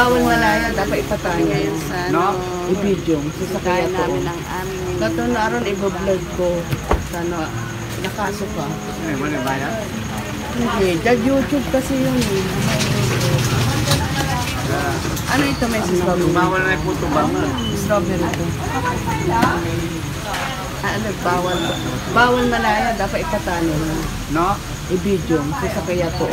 bawal malaya, dapat ipatayo. Ngayon sa No? I-video. sasakyan namin ang aming Kato na aron i-vlog ko. Sana nakaso ka. Ano ba na? Hindi, YouTube kasi yun. Ano ito, may strawberry? Bawal na yung puto ba? Strawberry ito. Ano, bawal malaya, dapat ipatayo. No? I-video, sasakyan ko.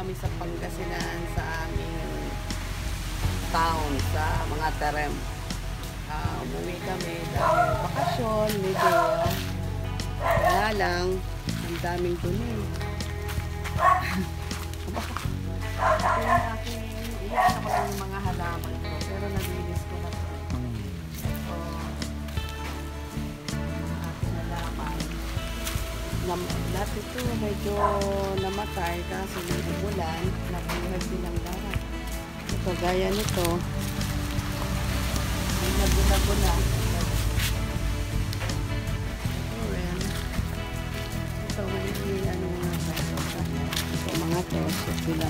Kami sa Pangasinan sa aming town sa mga terem. Umuwi kami dahil bakasyon, medyo kaya lang ang daming dumi. Iyan ako lang yung mga halaman ko pero naglinis ko na ito. So, aking halaman. Lahat ito medyo namatay kasi may ulan, nabuhay silang lahat. Ito, gaya nito. Ang nagulago na. Ito rin. Ito, may ano nga sa ito, mga to, sila.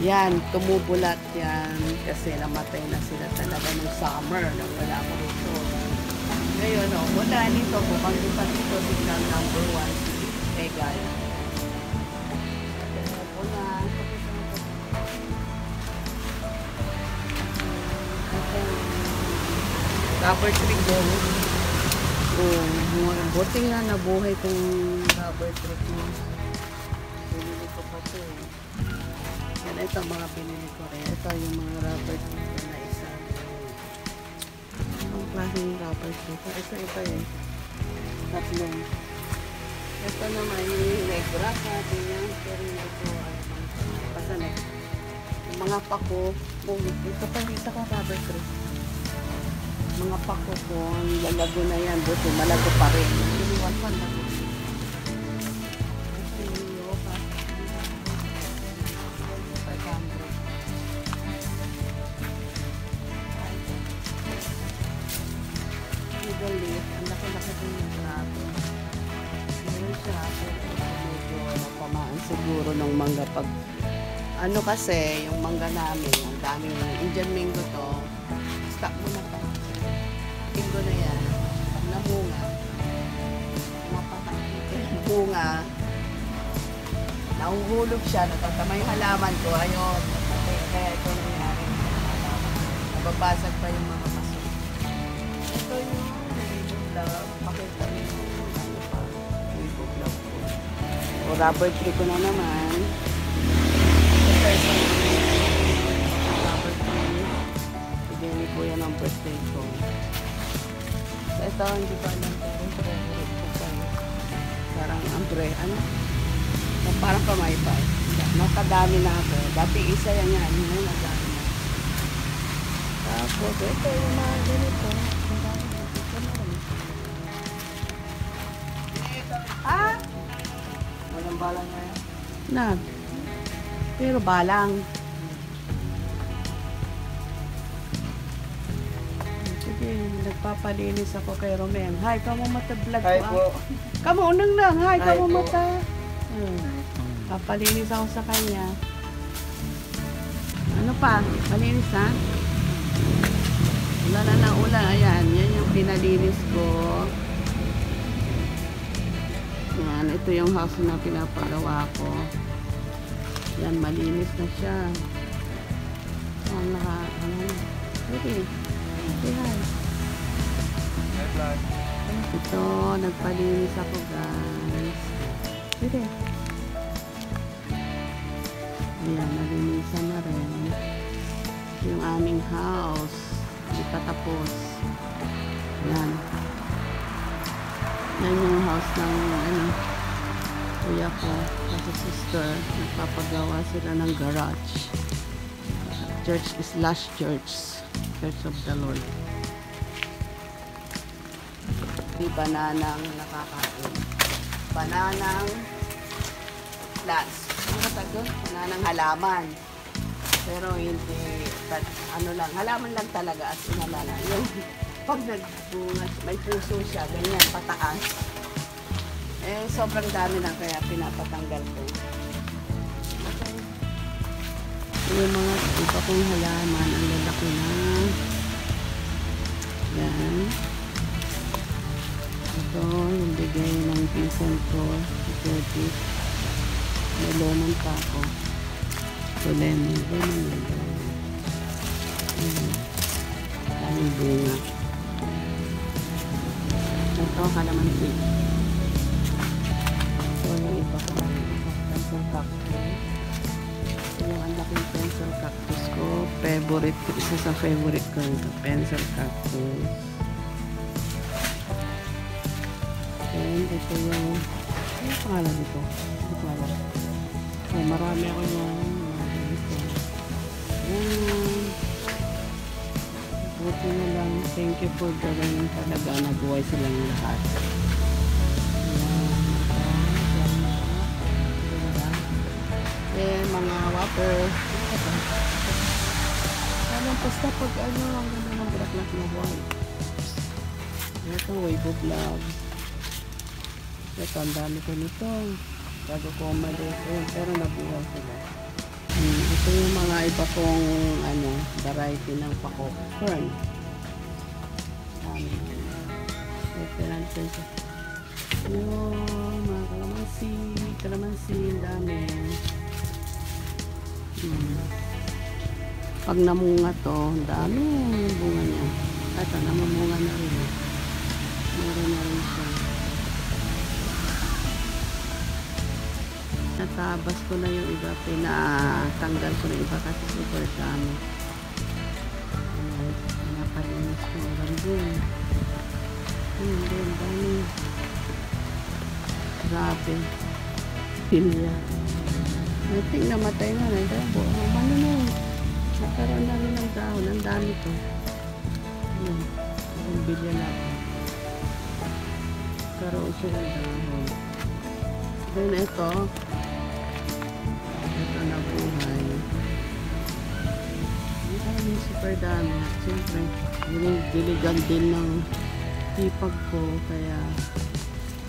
Yan, tumubulat yan kasi namatay na sila talaga ng summer nang wala ko ito. Ngayon, mula nito, kung lipat ito, signal number 1, Egal. Rubber tree ko. Buti nga nabuhay itong rubber tree ko. Binili ko pa ito eh. Yan, ito mga binili ko rin. Ito yung mga rubber tree ko na isa. Ang klaseng rubber tree ko. Ito eh. Tatlong. Ito naman yung negra sa atin yan. Pero ito pasanek. Yung mga pako. Ito pa yung isa ka rubber tree. Mga pako ko, ang lalago na yan. Buti malago pa rin. Iniwan pa lago. Ito yung yoga. 500. Middle leaf. Ang laki-laki din yung plato. Meron siya. Medyo napamaan siguro ng mangga pag ano kasi, yung mangga namin, ang daming Indian mango to. Stop mo na pa. Linggo na yan. Pag namunga, bunga, nahuhulog siya, natatama yung halaman ko, ayun, kaya ito nangyari. Nababasag pa yung mga paso. Ito yung vlog, pakita mo yung ano pa, yung vlog ko. O rubber tree ko na naman. Ito yung rubber tree. Ibili ko yan ang birthday ko. Ito, hindi pa alam ko. Parang ano? Parang pamaypay. Nakadami na ako. Dati isa yan yan. Ngayon, nadami na. Tapos, ito yung mga ganito. Ha? Walang balang na yan? Pero balang. Nagpapalinis ako kay Romen. Hi, kamo mata vlog ko. Hi po. Kamo unang lang. Hi, kamo po. mata. Papalinis ako sa kanya. Ano pa? Palinis ha? Wala na ng ulan. Ayan, yan yung pinalinis ko. Yan, ito yung house na pinapagawa ko. Yan, malinis na siya. Okay. Say hi. Ito, nagpalinis ako guys. Sige. Ayan, nalinisan na rin. Yung aming house. Hindi pa tapos. Ayan. Yan yung house ng kuya ko. Kasi sister, nagpapagawa sila ng garage. church is Last Church. Church of the Lord. May bananang nakakain. Bananang plants. Ano ka tag doon? Bananang halaman. Pero hindi, ano lang, halaman lang talaga as in halaman. Yung pag nagbunga, may puso siya, ganyan, pataas. Eh, sobrang dami lang kaya pinapatanggal ko. Okay. Yung mga iba kong halaman, ang lalaki na. Yan. Ito, yung bigay ng pinsan ko, si may lemon pa ako. So, lemon. Daming bunga. Ito, kalamansi. So, yung iba ko pencil cactus. Yung ang laking pencil cactus ko. Favorite ko. Isa sa favorite ko ito. Pencil cactus. And ito yung ano pangalan nito? Hindi ko alam. So, marami ako yan. Buti na lang. Thank you for the rain. Talaga nabuhay silang lahat. Mga water. Basta pag ano, ang ganda ng bulaklak na white. Ito, wave of love. Ito, ang dami ko nito. Bago ko umalis. Pero nabuhay sila. Ito yung mga iba kong ano, variety ng pakok. Fern. Ito lang ito. Yung mga kalamansi, ang dami. Pag namunga to, ang dami yung bunga niya. Ito, namamunga na rin. Meron na rin siya. Natabas ko na yung iba, pinatanggal ko na iba kasi super dami. Napalinis ko na lang din. Dami. Grabe. Pilya. I think namatay na rin. Ano na? Nagkaroon na rin ng dahon. Ang dami to. Ang bilya natin. Karoon siya ng dahon. Then ito. Ito nabuhay. Ang super dami. At siyempre, diligan din ng hipag ko. Kaya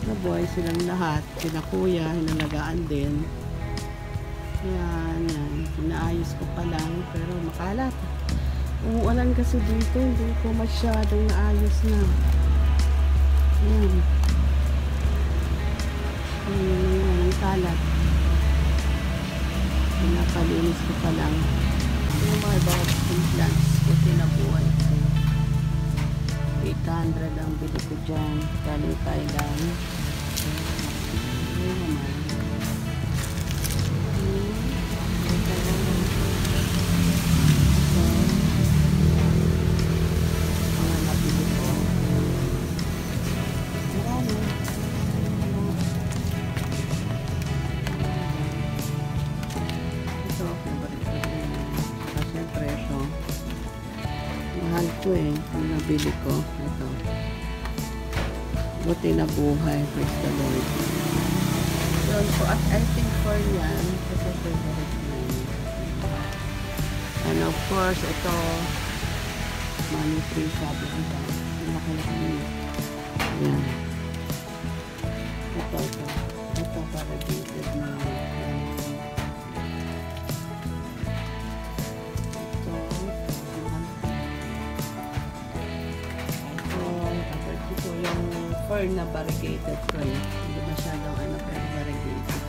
nabuhay silang lahat. Sila kuya, hinalagaan din. Yan. Inaayos ko pa lang. Pero makalat. Uulan kasi dito. Hindi ko masyadong naayos na. Yan. Yan. Ang kalat. Pinapalinis ko pa lang. Yung mga bawat plants ko tinabuhay ko. 800 ang bili ko dyan. Galing Thailand. Ayun naman. Mahal ko eh, kung nabili ko. Ito. Buti na buhay. Praise the Lord. Yun po. At I think for yan, kasi favorite na yun. And of course, ito, money tree, sabi ko ba. Laki-laki yun. Yan. Ito. Ito para dito na fern na variegated fern. Hindi masyadong pero variegated.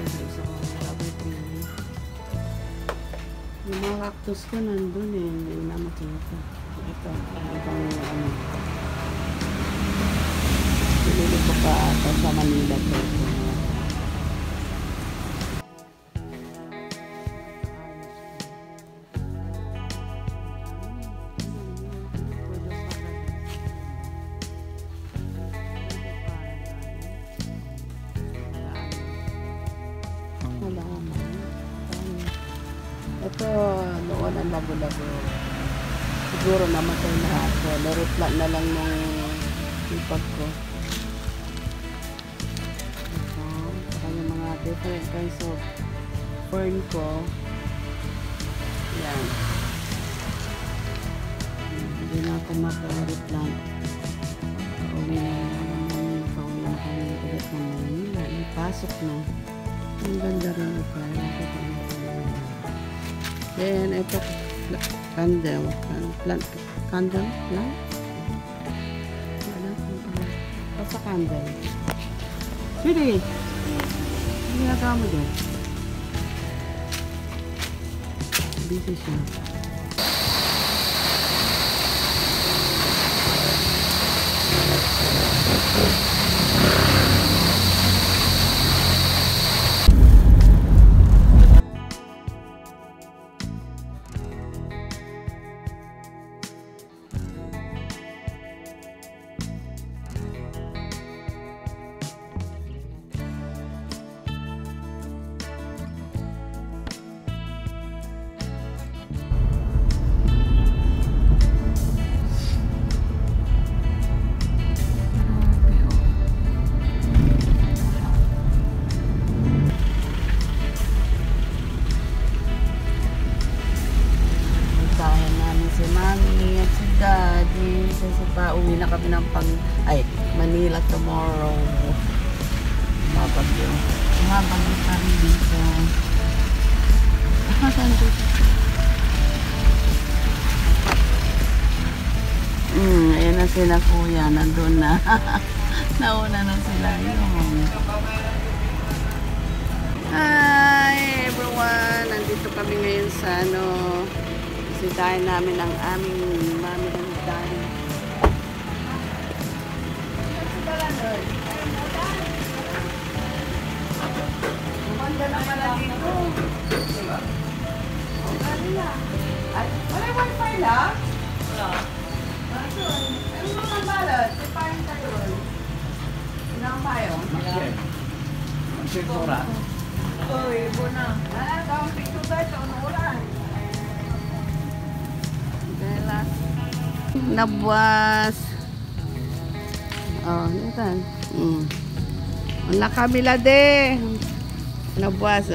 Isa ko ng rubber tree. Yung mga cactus ko nandun eh. Hindi na makita. Ito. Itong pinili ko pa ito sa Manila to. Ito, noon ang lago-lago. Siguro namatay na ako. Nareplant na lang nung ipag ko. Ito, saka yung mga different kinds of fern ko. Yan. Hindi na ako mapa-replant. Pauwi na naman. Pauwi na kami ulit ng Manila. Ipasok na. Ang ganda rin ito. Then, ito, candle. Candle? Basta candle. Sweetie! Hindi nagawa mo doon. Busy siya. Si Mami at si Daddy kasi pauwi na kami ng Manila tomorrow. Mabagyo pa rin dito. Ayan na sila kuya, nandun na. Nauna na sila yun. Hi everyone! Nandito kami ngayon sa sitahin namin ang aming mami and daddy. Umanda na pala dito. Wala wifi na? Wala. Ano mga balot? Sipahin tayo. Inang tayo? Ang sigura. Uy, ibo na. Gawang picture tayo sa unulan. Nabuwas. Oh, ito. Wala kami lade. Nabuwas.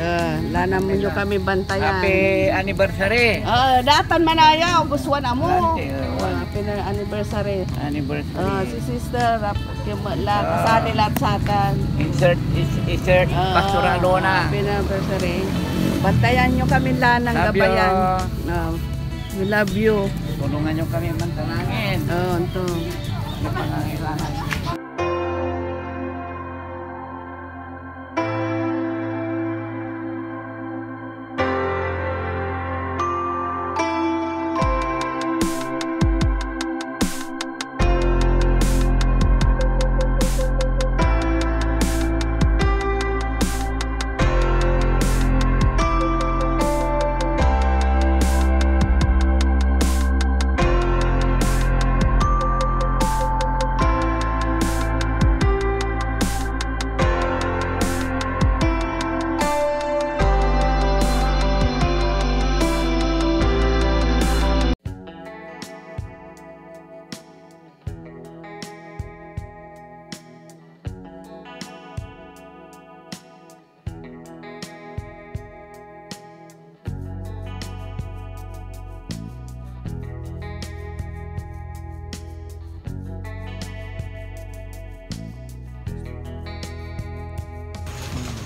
Lana mo nyo kami bantayan. Happy anniversary. Datan manaya. August 1 amo. Happy anniversary. Anniversary. Si sister. Kasali lahat sa atin. Insert Pastoralona. Happy anniversary. Bantayan nyo kami lanang gabayan. We love you. Tulungan nyo kami mantanangin. Ito. Ano pangangailangan?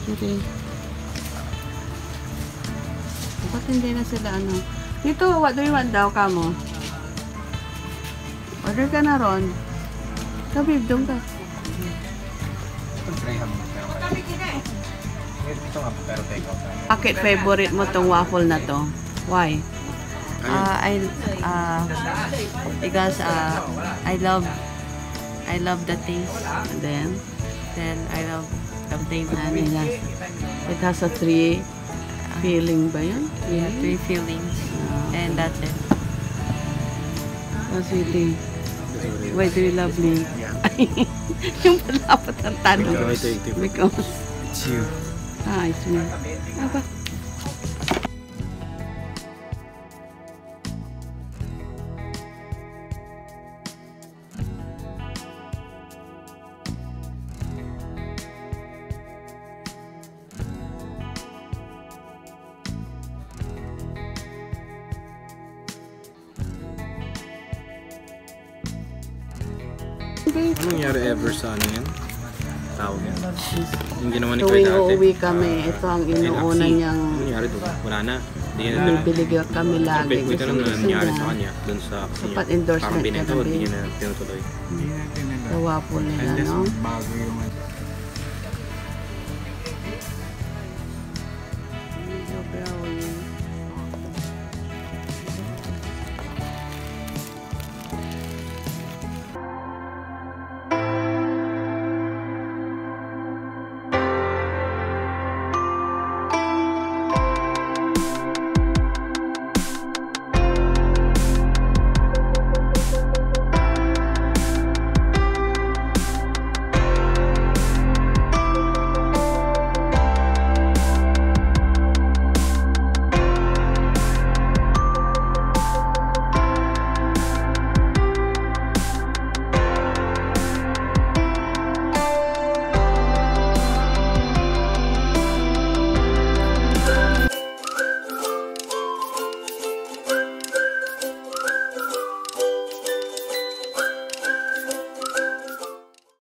Okay. Bakit hindi na sila Dito, what do you want daw kamo? Order ka na ron. Kabib, doon ka. Bakit favorite mo tong waffle na to? Why? Because I love the taste. And then I love the taste nila. It has a 3 feeling ba yun? Yeah, 3 feelings. And that's it. Oh, sweetie. Why do you love me? Yung palapat ang tanong. Because It's you. it's me. Aba. Anong nangyari ever sa ano yan? Tawag yan. Yung ginawa ni Kuya Tuwing dati. uuwi kami, ito ang inuuna Ay, niyang Anong nangyari doon? Wala na. Hindi niya na. bibili kami lagi. Ito na Gusto nangyari niya. sa kanya. Doon sa aksi niya. Dapat endorsement Parang binento, ka na, hindi babe. niya na tinutuloy. Gawa po nila, no? bago yung